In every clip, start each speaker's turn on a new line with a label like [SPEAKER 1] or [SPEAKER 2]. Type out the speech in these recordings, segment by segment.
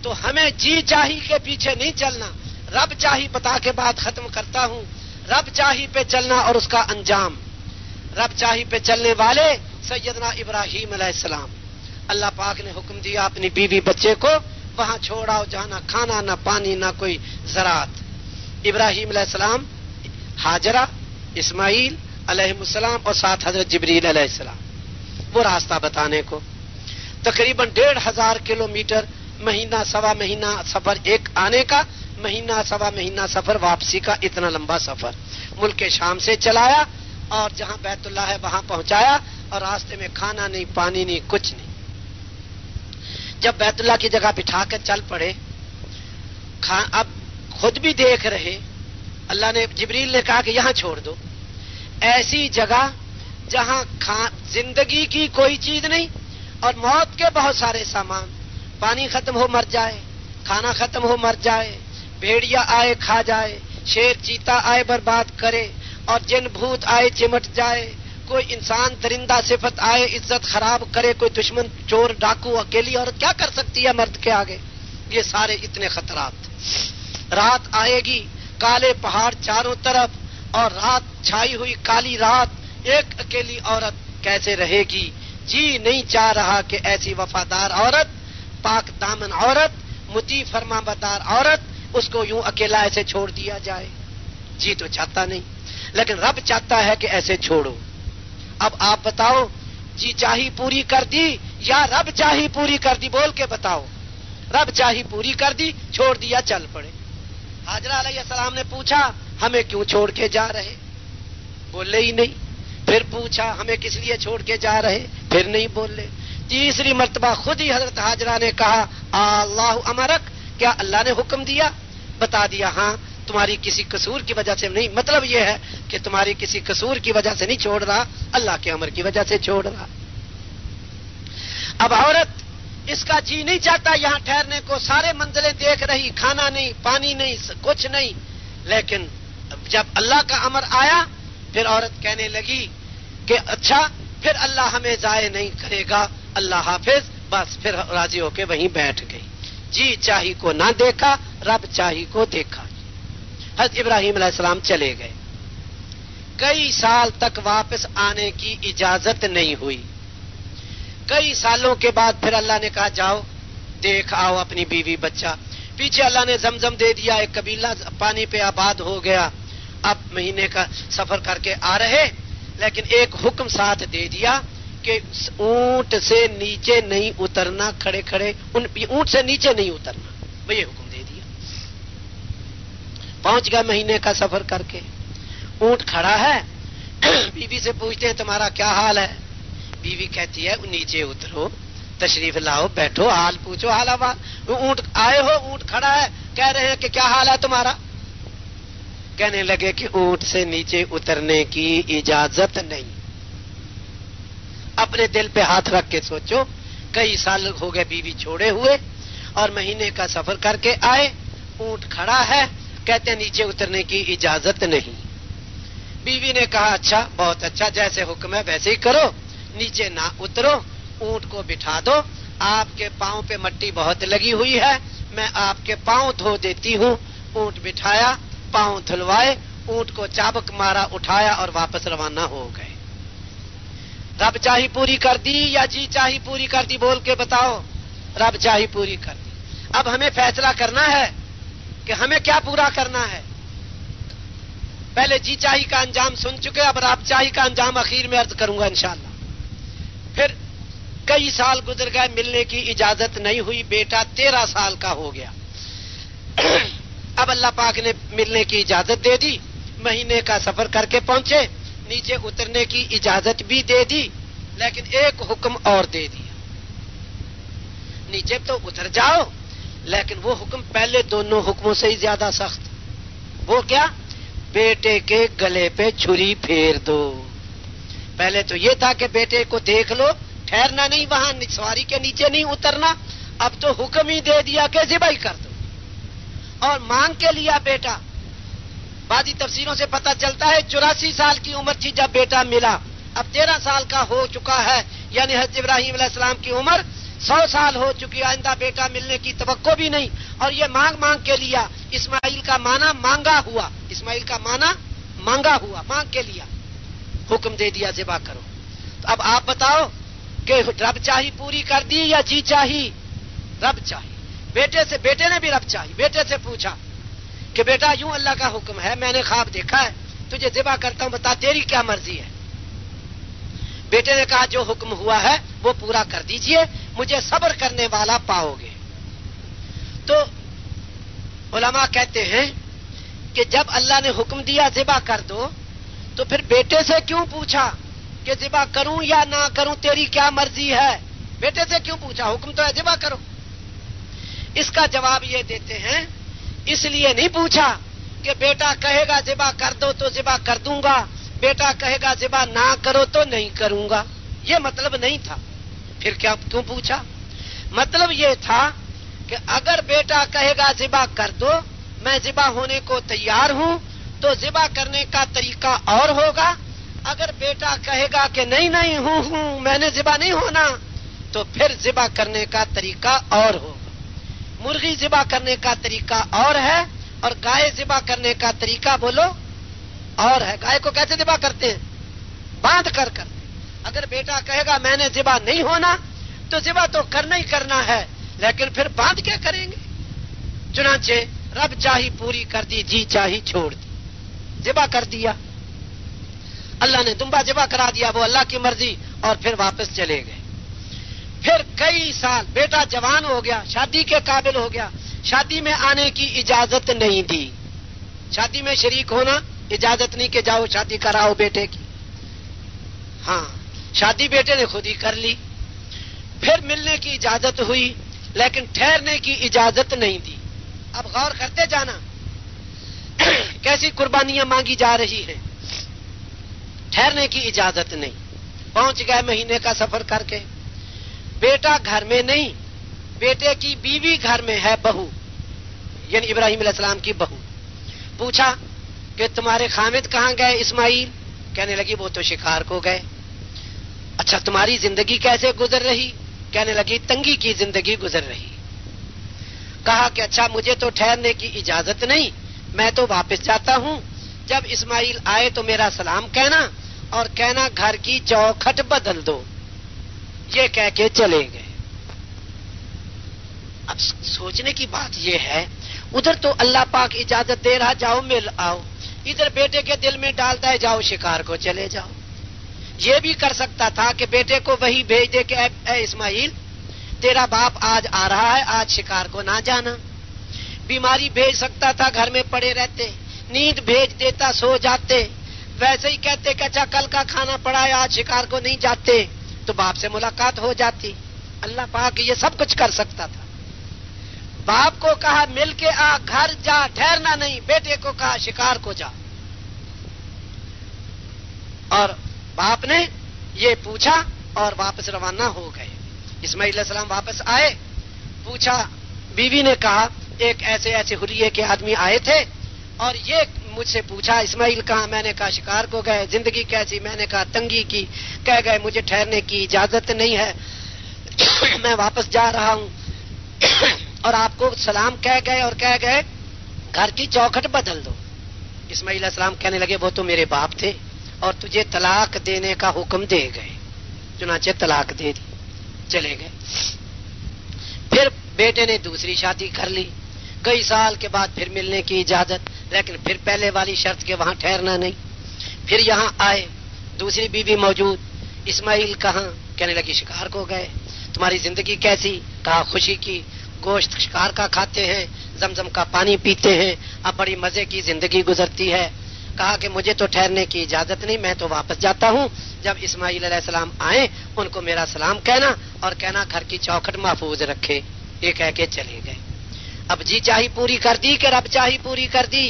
[SPEAKER 1] تو ہمیں جی چاہی کے پیچھے نہیں چلنا، رب چاہی بتا کے بات ختم کرتا ہوں، رب چاہی پہ چلنا اور اس کا انجام۔ رب چاہی پہ چلنے والے سیدنا ابراہیم علیہ السلام، اللہ پاک نے حکم دیا اپنی بیوی بچے کو وہاں چھوڑاؤ جہاں نہ کھانا نہ پانی نہ کوئی زراعت۔ ابراہیم علیہ السلام، ہاجرہ، اسماعیل علیہ السلام اور ساتھ حضرت جبریل علیہ السلام، وہ راستہ بتانے کو تقریباً 1500 کلومیٹر، مہینہ سوا مہینہ سفر ایک آنے کا، مہینہ سوا مہینہ سفر واپسی کا، اتنا لمبا سفر ملک شام سے چلایا اور جہاں بیت اللہ ہے وہاں پہنچایا، اور راستے میں کھانا نہیں پانی نہیں کچھ نہیں۔ جب بیت اللہ کی جگہ بٹھا کر چل پڑے، اب خود بھی دیکھ رہے، اللہ نے جبریل نے کہا کہ یہاں چھوڑ دو، ایسی جگہ جہاں زندگی کی کوئی چیز نہیں اور موت کے بہت سارے سامان، پانی ختم ہو مر جائے، کھانا ختم ہو مر جائے، بھیڑیا آئے کھا جائے، شیر چیتا آئے برباد کرے، اور جن بھوت آئے چمٹ جائے، کوئی انسان درندہ صفت آئے عزت خراب کرے، کوئی دشمن چور ڈاکو، اکیلی عورت کیا کر سکتی ہے مرد کے آگے؟ یہ سارے اتنے خطرات۔ رات آئے گی، کالے پہاڑ چاروں طرف اور رات چھائی ہوئی کالی رات، ایک اکیلی عورت کیسے رہے گی؟ جی نہیں چاہ رہا کہ ایسی وفادار عورت، پاک دامن عورت، مطیع فرما بردار عورت، اس کو یوں اکیلا ایسے چھوڑ دیا جائے۔ جی تو چاہتا نہیں، لیکن رب چاہتا ہے کہ ایسے چھوڑو۔ اب آپ بتاؤ، جی چاہی پوری کر دی یا رب چاہی پوری کر دی؟ بول کے بتاؤ۔ رب چاہی پوری کر دی، چھوڑ دیا، چل پڑے۔ حاجرہ علیہ السلام نے پوچھا ہمیں کیوں چھوڑ کے جا رہے؟ بولے ہی نہیں۔ پھر پوچھا ہمیں کس لیے چھوڑ کے جا رہے؟ پھر نہیں بولے۔ تیسری مرتبہ خود ہی حضرت حاجرہ نے کہا اللہ امرک، کیا اللہ نے حکم دیا؟ بتا دیا ہاں، تمہاری کسی قصور کی وجہ سے نہیں، مطلب یہ ہے کہ تمہاری کسی قصور کی وجہ سے نہیں چھوڑ رہا، اللہ کے امر کی وجہ سے چھوڑ رہا۔ اب عورت، اس کا جی نہیں چاہتا یہاں ٹھہرنے کو، سارے منزلیں دیکھ رہی، کھانا نہیں پانی نہیں کچھ نہیں، لیکن جب اللہ کا امر آیا پھر عورت کہنے لگی کہ اچھا پھر اللہ ہمیں ضائع نہیں کرے گا، اللہ حافظ، بس پھر راضی ہو کے وہیں بیٹھ گئی۔ جی چاہی کو نہ دیکھا، رب چاہی کو دیکھا۔ حضرت ابراہیم علیہ السلام چلے گئے، کئی سال تک واپس آنے کی اجازت نہیں ہوئی۔ کئی سالوں کے بعد پھر اللہ نے کہا جاؤ دیکھ آؤ اپنی بیوی بچہ۔ پیچھے اللہ نے زمزم دے دیا، ایک قبیلہ پانی پہ آباد ہو گیا۔ اب مہینے کا سفر کر کے آ رہے، لیکن ایک حکم ساتھ دے دیا کہ اونٹ سے نیچے نہیں اترنا، کھڑے کھڑے اونٹ سے نیچے نہیں اترنا، وہ یہ حکم دے دیا۔ پہنچ گیا مہینے کا سفر کر کے، اونٹ کھڑا ہے، بیوی سے پوچھتے ہیں تمہارا کیا حال ہے؟ بیوی کہتی ہے نیچے اترو، تشریف لاؤ، بیٹھو، حال پوچھو، حال احوال۔ اونٹ آئے ہو، اونٹ کھڑا ہے، کہہ رہے ہیں کہ کیا حال ہے تمہارا؟ کہنے لگے کہ اونٹ سے نیچے اترنے کی اجازت نہیں۔ اپنے دل پہ ہاتھ رکھ کے سوچو، کئی سال ہو گئے بیوی چھوڑے ہوئے اور مہینے کا سفر کر کے آئے، اونٹ کھڑا ہے، کہتے ہیں نیچے اترنے کی اجازت نہیں۔ بیوی نے کہا اچھا، بہت اچھا، جیسے حکم ہے ویسے ہی کرو، نیچے نہ اترو، اونٹ کو بٹھا دو، آپ کے پاؤں پہ مٹی بہت لگی ہوئی ہے، میں آپ کے پاؤں دھو دیتی ہوں۔ اونٹ بٹھایا، پاؤں دھلوائے، اونٹ کو چابک مارا، اٹھایا اور واپس روانہ ہو گئے۔ رب چاہی پوری کر دی یا جی چاہی پوری کر دی؟ بول کے بتاؤ۔ رب چاہی پوری کر دی۔ اب ہمیں فیصلہ کرنا ہے کہ ہمیں کیا پورا کرنا ہے۔ پہلے جی چاہی کا انجام سن چکے، اب رب چاہی کا انجام اخیر میں عرض کروں گا انشاءاللہ۔ پھر کئی سال گزر گئے، ملنے کی اجازت نہیں ہوئی، بیٹا 13 سال کا ہو گیا۔ اب اللہ پاک نے ملنے کی اجازت دے دی، مہینے کا سفر کر کے پہنچے، نیچے اترنے کی اجازت بھی دے دی، لیکن ایک حکم اور دے دیا، نیچے تو اتر جاؤ، لیکن وہ حکم پہلے دونوں حکموں سے ہی زیادہ سخت۔ وہ کیا؟ بیٹے کے گلے پہ چھری پھیر دو۔ پہلے تو یہ تھا کہ بیٹے کو دیکھ لو، ٹھہرنا نہیں وہاں، سواری کے نیچے نہیں اترنا، اب تو حکم ہی دے دیا کہ ذبح کر دو، اور مانگ کے لیا بیٹا۔ بعضی تفسیروں سے پتہ چلتا ہے 84 سال کی عمر تھی جب بیٹا ملا، اب 13 سال کا ہو چکا ہے، یعنی حضرت ابراہیم علیہ السلام کی عمر 100 سال ہو چکی، آئندہ بیٹا ملنے کی توقع بھی نہیں، اور یہ مانگ مانگ کے لیا۔ اسماعیل کا معنی مانگا ہوا، اسماعیل کا معنی مانگا ہوا، مانگ کے لیا، حکم دے دیا ذبح کرو۔ تو اب آپ بتاؤ کہ رب چاہی پوری کر دی یا جی چاہی؟ رب چاہی۔ بیٹے نے بھی رب چاہی، بیٹے سے پوچھا کہ بیٹا یوں اللہ کا حکم ہے، میں نے خواب دیکھا ہے، تجھے ذبح کرتا ہوں، بتا تیری کیا مرضی ہے؟ بیٹے نے کہا جو حکم ہوا ہے وہ پورا کر دیجئے، مجھے صبر کرنے والا پاؤ گے۔ تو علماء کہتے ہیں کہ جب اللہ نے حکم دیا ذبح کر دو، تو پھر بیٹے سے کیوں پوچھا کہ ذبح کروں یا نہ کروں، تیری کیا مرضی ہے؟ بیٹے سے کیوں پوچھا؟ حکم تو ہے ذبح کرو۔ اس کا جواب یہ دیتے ہیں اس لیے نہیں پوچھا کہ بیٹا کہے گا ذبح کر دو تو ذبح کر دوں گا، بیٹا کہے گا ذبح نہ کرو تو نہیں کروں گا، یہ مطلب نہیں تھا۔ پھر کیوں پوچھا؟ مطلب یہ تھا کہ اگر بیٹا کہے گا ذبح کر دو، میں ذبح ہونے کو تیار ہوں، تو ذبح کرنے کا طریقہ اور ہوگا۔ اگر بیٹا کہے گا کہ نہیں ہوں میں نے ذبح نہیں ہونا، تو پھر ذبح کرنے کا طریقہ اور ہوگا۔ مرغی ذبح کرنے کا طریقہ اور ہے، اور گائے ذبح کرنے کا طریقہ بولو اور ہے۔ گائے کو کیسے ذبح کرتے ہیں؟ باندھ کر کرتے۔ اگر بیٹا کہے گا میں نے ذبح نہیں ہونا، تو ذبح تو کرنا ہی کرنا ہے، لیکن پھر باندھ کے کریں گے۔ چنانچہ رب چاہی پوری کر دی، جی چاہی چھوڑ دی، ذبح کر دیا۔ اللہ نے دمبا ذبح کرا دیا، وہ اللہ کی مرضی، اور پھر واپس چلے گئے۔ پھر کئی سال بیٹا جوان ہو گیا، شادی کے قابل ہو گیا، شادی میں آنے کی اجازت نہیں دی، شادی میں شریک ہونا اجازت نہیں کہ جاؤ شادی کراؤ بیٹے کی، ہاں شادی بیٹے نے خود ہی کر لی۔ پھر ملنے کی اجازت ہوئی، لیکن ٹھہرنے کی اجازت نہیں دی۔ اب غور کرتے جانا کیسی قربانیاں مانگی جا رہی ہیں۔ ٹھہرنے کی اجازت نہیں، پہنچ گئے مہینے کا سفر کر کے، بیٹا گھر میں نہیں، بیٹے کی بیوی گھر میں ہے، بہو یعنی ابراہیم علیہ السلام کی بہو۔ پوچھا کہ تمہارے خامد کہاں گئے اسماعیل؟ کہنے لگی وہ تو شکار کو گئے۔ اچھا تمہاری زندگی کیسے گزر رہی؟ کہنے لگی تنگی کی زندگی گزر رہی۔ کہا کہ اچھا مجھے تو ٹھہرنے کی اجازت نہیں، میں تو واپس جاتا ہوں، جب اسماعیل آئے تو میرا سلام کہنا، اور کہنا گھر کی چوکھٹ بدل دو۔ یہ کہہ کے چلے گئے۔ اب سوچنے کی بات یہ ہے، ادھر تو اللہ پاک اجازت دے رہا جاؤ مل آؤ، ادھر بیٹے کے دل میں ڈالتا ہے جاؤ شکار کو چلے جاؤ۔ یہ بھی کر سکتا تھا کہ بیٹے کو وہی بھیج دے کہ اے اسماعیل تیرا باپ آج آ رہا ہے، آج شکار کو نہ جانا۔ بیماری بھیج سکتا تھا، گھر میں پڑے رہتے، نیند بھیج دیتا، سو جاتے۔ ویسے ہی کہتے کہ اچھا کل کا کھانا پڑا ہے آج شکار کو نہیں جاتے، تو باپ سے ملاقات ہو جاتی۔ اللہ پاک یہ سب کچھ کر سکتا تھا۔ باپ کو کہا مل کے آ، گھر جا، ٹھہرنا نہیں۔ بیٹے کو کہا شکار کو جا۔ اور باپ نے یہ پوچھا اور واپس روانہ ہو گئے۔ اسماعیل علیہ السلام واپس آئے، پوچھا، بیوی نے کہا ایک ایسے حلیے کے آدمی آئے تھے اور یہ مجھ سے پوچھا اسماعیل کہاں؟ میں نے کہا شکار کو گئے۔ زندگی کیسی؟ میں نے کہا تنگی کی۔ کہہ گئے مجھے ٹھہرنے کی اجازت نہیں ہے، میں واپس جا رہا ہوں، اور آپ کو سلام کہہ گئے اور کہہ گئے گھر کی چوکھٹ بدل دو۔ اسماعیل علیہ السلام کہنے لگے وہ تو میرے باپ تھے اور تجھے طلاق دینے کا حکم دے گئے، چنانچہ طلاق دے دی، چلے گئے۔ پھر بیٹے نے دوسری شادی کر لی، کئی سال کے بعد پھر ملنے کی اجازت، لیکن پھر پہلے والی شرط کے وہاں ٹھہرنا نہیں۔ پھر یہاں آئے، دوسری بیوی موجود، اسماعیل کہاں؟ کہنے لگی شکار کو گئے۔ تمہاری زندگی کیسی؟ کہا خوشی کی، گوشت شکار کا کھاتے ہیں، زمزم کا پانی پیتے ہیں، اب بڑی مزے کی زندگی گزرتی ہے۔ کہا کہ مجھے تو ٹھہرنے کی اجازت نہیں، میں تو واپس جاتا ہوں، جب اسماعیل علیہ السلام آئیں ان کو میرا سلام کہنا اور کہنا گھر کی چوکھٹ محفوظ رکھے۔ یہ کہہ کے چلے گئے۔ اب جی چاہی پوری کر دی کہ رب چاہی پوری کر دی؟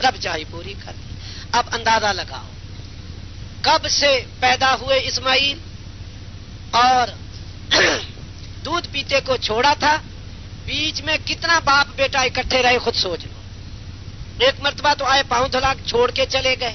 [SPEAKER 1] رب چاہی پوری کر دی۔ اب اندازہ لگاؤ کب سے پیدا ہوئے اسماعیل اور دودھ پیتے کو چھوڑا تھا، بیچ میں کتنا باپ بیٹا اکٹھے رہے خود سوچ لو۔ ایک مرتبہ تو آئے پاؤں دھلا چھوڑ کے چلے گئے،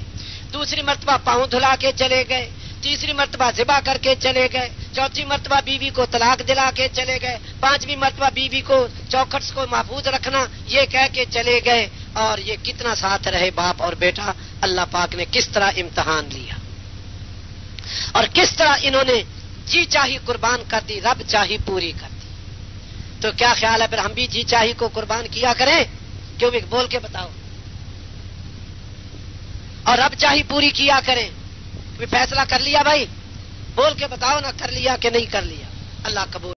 [SPEAKER 1] دوسری مرتبہ پاؤں دھلا کے چلے گئے، تیسری مرتبہ ذبح کر کے چلے گئے، چوتھی مرتبہ بیوی کو طلاق دلا کے چلے گئے، پانچویں مرتبہ بیوی کو چوکھٹ کو محفوظ رکھنا یہ کہہ کے چلے گئے، اور یہ کتنا ساتھ رہے باپ اور بیٹا۔ اللہ پاک نے کس طرح امتحان لیا اور کس طرح انہوں نے جی چاہی قربان کر دی، رب چاہی پوری کر دی۔ تو کیا خیال ہے پھر ہم بھی جی چاہی کو قربان کیا کریں؟ کیوں بھی بول کے بتاؤ، اور رب چاہی پوری کیا کریں۔ فیصلہ کر لیا بھائی؟ بول کے بتاؤ نا، کر لیا کہ نہیں کر لیا؟ اللہ قبول